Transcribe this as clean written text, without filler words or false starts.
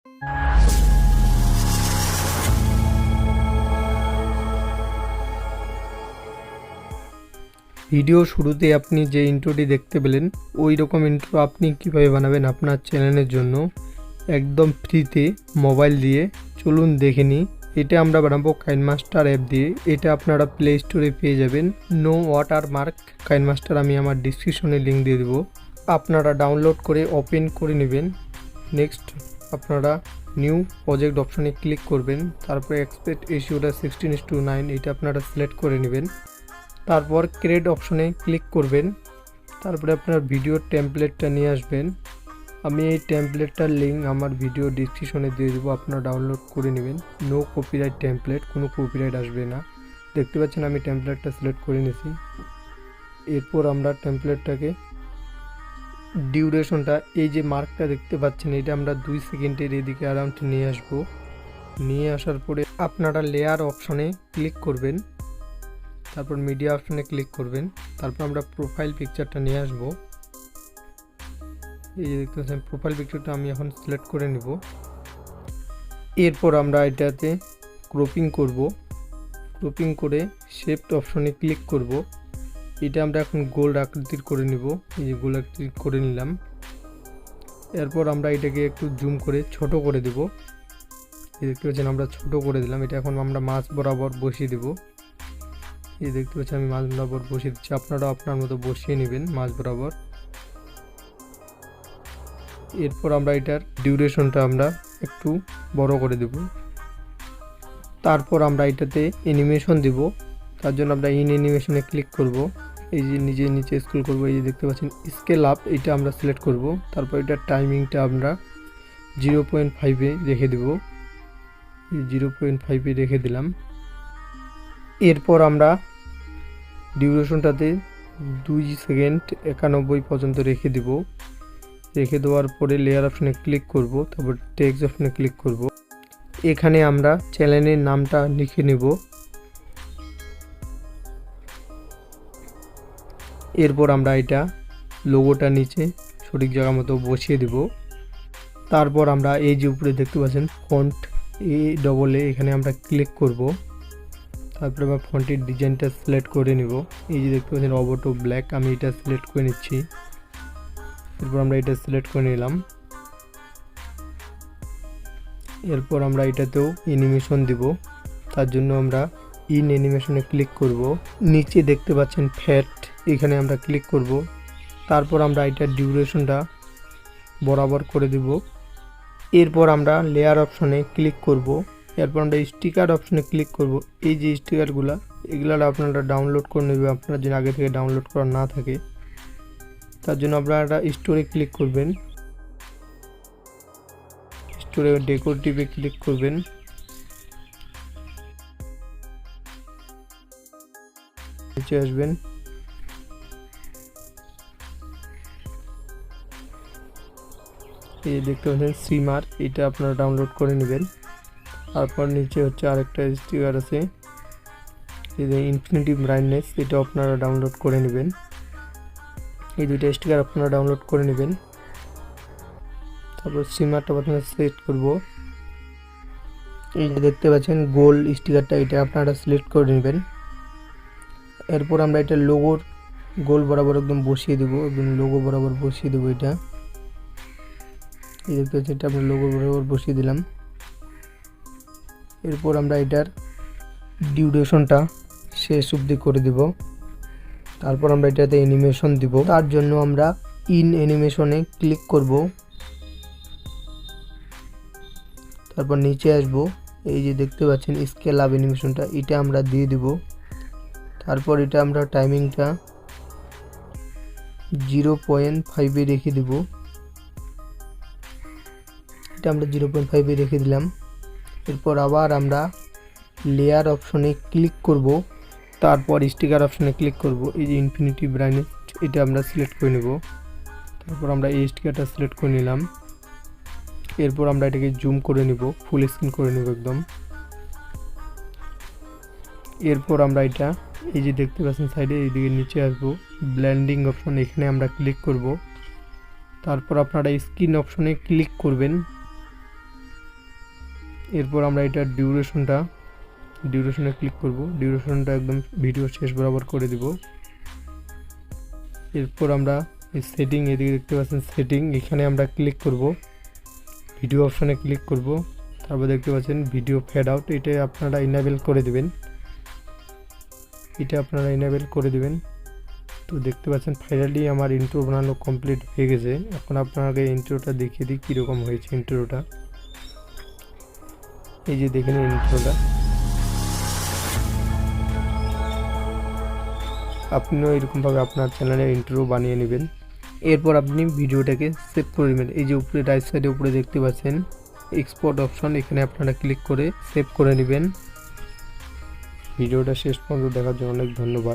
Video শুরুতে আপনি যে ইন্ট্রোটি দেখতে পেলেন ওই রকম ইন্ট্রো আপনি কিভাবে বানাবেন আপনার চ্যানেলের জন্য একদম ফ্রিতে মোবাইল দিয়ে। চলুন দেখে নিই। এটা আমরা বানাবো কাইনমাস্টার অ্যাপ দিয়ে। এটা আপনারা প্লে স্টোরে পেয়ে যাবেন। নো ওয়াটারমার্ক কাইনমাস্টার আমি আমার ডিসক্রিপশনে লিঙ্ক দিয়ে দেবো। আপনারা ডাউনলোড করে ওপেন করে নেবেন। নেক্সট আপনারা নিউ প্রজেক্ট অপশনে ক্লিক করবেন। তারপরে এক্সপেক্ট রেশিওটা 16:9 এটা আপনারা সিলেক্ট করে নেবেন। তারপর ক্রিয়েট অপশনে ক্লিক করবেন। তারপরে আপনার ভিডিওর টেমপ্লেটটা নিয়ে আসবেন। আমি এই টেমপ্লেটটার লিঙ্ক আমার ভিডিও ডিসক্রিপশনে দিয়ে দেবো, আপনারা ডাউনলোড করে নেবেন। নো কপিরাইট টেমপ্লেট, কোনো কপিরাইট আসবে না। দেখতে পাচ্ছেন আমি টেমপ্লেটটা সিলেক্ট করে নিয়েছি। এরপর আমরা টেমপ্লেটটাকে ডিউরেশনটা, এই যে মার্কটা দেখতে পাচ্ছেন এটা আমরা 2 সেকেন্ডের এদিকে অ্যারাউন্ড নিয়ে আসবো। নিয়ে আসার পরে আপনারা লেয়ার অপশনে ক্লিক করবেন। তারপর মিডিয়া অপশনে ক্লিক করবেন। তারপর আমরা প্রোফাইল পিকচারটা নিয়ে আসবো। এই যে দেখতে পাচ্ছেন প্রোফাইল পিকচারটা আমি এখন সিলেক্ট করে নেব। এরপর আমরা এটাতে ক্রপিং করব। ক্রপিং করে শেপ অপশনে ক্লিক করব। এটা আমরা এখন গোল আকৃতির করে নিব। এই যে গোল আকৃতির করে নিলাম। এরপর আমরা এটাকে একটু জুম করে ছোট করে দেব। এই দেখতে পাচ্ছেন আমরা ছোট করে দিলাম। এটা এখন আমরা মাঝ বরাবর বসিয়ে দেব। এই দেখতে পাচ্ছেন আমি মাঝ বরাবর বসিয়ে দিচ্ছি, আপনারা আপনার মতো বসিয়ে নেবেন মাঝ বরাবর। এরপর আমরা এটার ডিউরেশনটা আমরা একটু বড় করে দেব। তারপর আমরা এটাতে অ্যানিমেশন দেব। তার জন্য আমরা ইন অ্যানিমেশনে ক্লিক করব। এই যে নিচে স্ক্রল করব। এই যে দেখতে পাচ্ছেন স্কেল আপ, এটা আমরা সিলেক্ট করব। তারপর এটার টাইমিংটা আমরা 0.5-এ রেখে দেব। 0.5-এ রেখে দিলাম। এরপর আমরা ডিউরেশনটাতে 2 সেকেন্ড 91 পর্যন্ত রেখে দেব। রেখে দেওয়ার পরে লেয়ার অপশনে ক্লিক করব। তারপর টেক্সট অপশনে ক্লিক করব। এখানে আমরা চ্যানেলের নামটা লিখে নেব। এরপর আমরা এটা লোগোটা নিচে সঠিক জায়গা মতো বসিয়ে দেব। তারপর আমরা এই যে উপরে দেখতে পাচ্ছেন ফন্ট A এখানে আমরা ক্লিক করব। তারপরে আমরা ফন্টের ডিজাইনটা সিলেক্ট করে নেব। এই যে দেখতে পাচ্ছেন অবটো ব্ল্যাক, আমি এটা সিলেক্ট করে নিচ্ছি। এরপর আমরা এটা সিলেক্ট করে নিলাম। এরপর আমরা এটাতেও অ্যানিমেশন দিব। তার জন্য আমরা ইন অ্যানিমেশনে ক্লিক করব। নিচে দেখতে পাচ্ছেন ফ্যাট, এখানে আমরা ক্লিক করব। তারপর আমরা এটার ডিউরেশনটা বরাবর করে দেব। এরপর আমরা লেয়ার অপশনে ক্লিক করব। এরপর আমরা স্টিকার অপশনে ক্লিক করব। এই যে স্টিকারগুলো এগুলো আপনারা ডাউনলোড করে নেবেন, আপনারা যদি আগে থেকে ডাউনলোড করা না থাকে। তার জন্য আপনারা স্টোরে ক্লিক করবেন। স্টোরে ডেকোরেটিভে ক্লিক করবেন। নিচে আসবেন। এই দেখতে পাচ্ছেন সিমার, এটা আপনারা ডাউনলোড করে নেবেন। তারপর নিচে হচ্ছে আরেকটা স্টিকার আছে, এই যে ইনফিনিটি ব্রাইটনেস, এটা আপনারা ডাউনলোড করে নেবেন। এই দুইটা স্টিকার আপনারা ডাউনলোড করে নেবেন। তারপর সিমারটা আপনারা সিলেক্ট করব। এই যে দেখতে পাচ্ছেন গোল স্টিকারটা, এটা আপনারা সিলেক্ট করে নেবেন। এরপর আমরা এটা লোগোর গোল বরাবর একদম বসিয়ে দেবো, একদম লোগো বরাবর বসিয়ে দেবো। এটা এই দেখতে পাচ্ছেন এটা আমরা লোগো বরাবর বসিয়ে দিলাম। এরপর আমরা এটার ডিউরেশনটা শেষ অবধি করে দেব। তারপর আমরা এটাতে অ্যানিমেশন দিব। তার জন্য আমরা ইন অ্যানিমেশনে ক্লিক করব। তারপর নিচে আসব। এই যে দেখতে পাচ্ছেন স্কেল আপ অ্যানিমেশনটা, এটা আমরা দিয়ে দিব। তারপর এটা আমরা টাইমিংটা 0.5-এ রেখে দেব। এটা আমরা 0.5-এ রেখে দিলাম। এরপর আবার আমরা লেয়ার অপশনে ক্লিক করব। তারপর স্টিকার অপশনে ক্লিক করব। এই যে ইনফিনিটি ব্রাইটনেস, এটা আমরা সিলেক্ট করে নেব। তারপর আমরা এই স্টিকারটা সিলেক্ট করে নিলাম। এরপর আমরা এটাকে জুম করে নেব, ফুল স্ক্রিন করে নেব একদম। এরপর আমরা এটা এই যে দেখতে পাচ্ছেন সাইডে এইদিকে নিচে আসবো, ব্লেন্ডিং অপশন, এখানে আমরা ক্লিক করব। তারপর আপনারা স্ক্রিন অপশনে ক্লিক করবেন। এরপর আমরা এটার ডিউরেশনে ক্লিক করব, ডিউরেশনটা একদম ভিডিও শেষ বরাবর করে দিব। এরপর আমরা এই সেটিং, এদিকে দেখতে পাচ্ছেন সেটিং, এখানে আমরা ক্লিক করব, ভিডিও অপশনে ক্লিক করব। তারপর দেখতে পাচ্ছেন ভিডিও ফেড আউট, এটা আপনারা ইনেবল করে দিবেন, তো দেখতে পাচ্ছেন ফাইনালি আমার ইন্ট্রো বানানো কমপ্লিট হয়ে গেছে। এখন আপনাকে ইন্ট্রোটা দেখিয়ে দিই কীরকম হয়েছে ইন্ট্রোটা। এই যে দেখে নিন ইন্ট্রোটা, আপনিও এরকমভাবে আপনার চ্যানেলে ইন্ট্রো বানিয়ে নেবেন। এরপর আপনি ভিডিওটাকে সেভ করে নেবেন। এই যে উপরে রাইট সাইডে উপরে দেখতে পাচ্ছেন এক্সপোর্ট অপশন, এখানে আপনারা ক্লিক করে সেভ করে নেবেন। ভিডিওটা শেষ পর্যন্ত দেখার জন্য অনেক ধন্যবাদ।